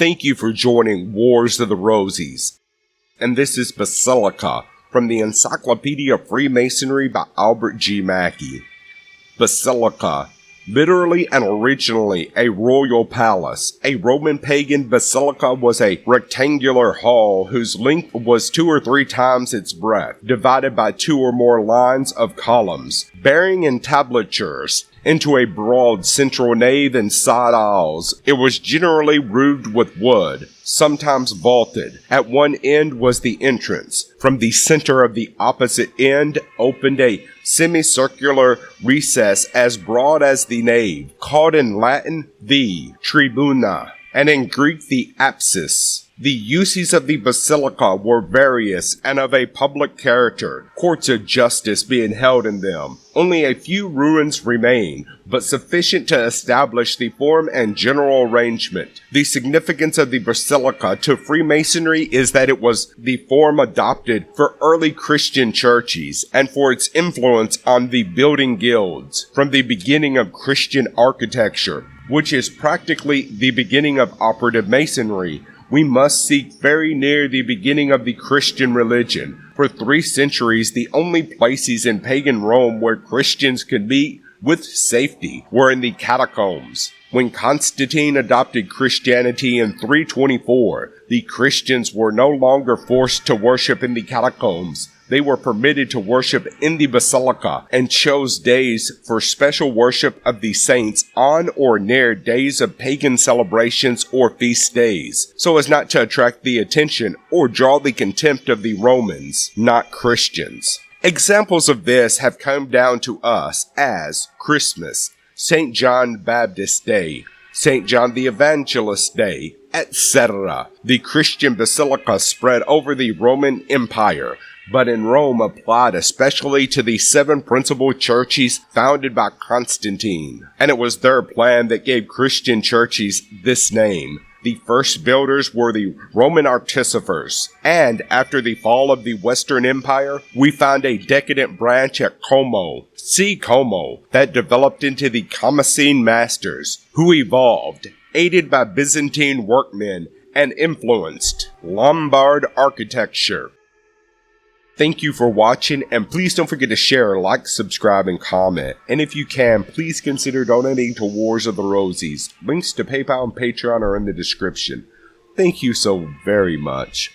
Thank you for joining Wars of the Rosies. And this is Basilica from the Encyclopedia of Freemasonry by Albert G. Mackey. Basilica, literally and originally a royal palace. A Roman Pagan basilica was a rectangular hall whose length was 2 or 3 times its breadth, divided by 2 or more lines of columns, bearing entablatures into a broad central nave and side aisles. It was generally roofed with wood, sometimes vaulted. At one end was the entrance. From the center of the opposite end opened a semicircular recess as broad as the nave, called in Latin the tribuna, and in Greek the apsis. The uses of the basilica were various and of a public character, courts of justice being held in them. Only a few ruins remain, but sufficient to establish the form and general arrangement. The significance of the basilica to Freemasonry is that it was the form adopted for early Christian churches and for its influence on the building guilds from the beginning of Christian architecture, which is practically the beginning of operative masonry. We must seek very near the beginning of the Christian religion. For 3 centuries, the only places in pagan Rome where Christians could meet with safety were in the catacombs. When Constantine adopted Christianity in 324, the Christians were no longer forced to worship in the catacombs. They were permitted to worship in the basilica and chose days for special worship of the saints on or near days of pagan celebrations or feast days, so as not to attract the attention or draw the contempt of the Romans, not Christians. Examples of this have come down to us as Christmas, St. John Baptist Day, St. John the Evangelist Day, etc. The Christian basilica spread over the Roman Empire, but in Rome applied especially to the 7 principal churches founded by Constantine, and it was their plan that gave Christian churches this name. The first builders were the Roman artificers, and after the fall of the Western Empire, we found a decadent branch at Como, see Como, that developed into the Damascene masters, who evolved, aided by Byzantine workmen, and influenced Lombard architecture. Thank you for watching, and please don't forget to share, like, subscribe, and comment. And if you can, please consider donating to Wars of the Rosies. Links to PayPal and Patreon are in the description. Thank you so very much.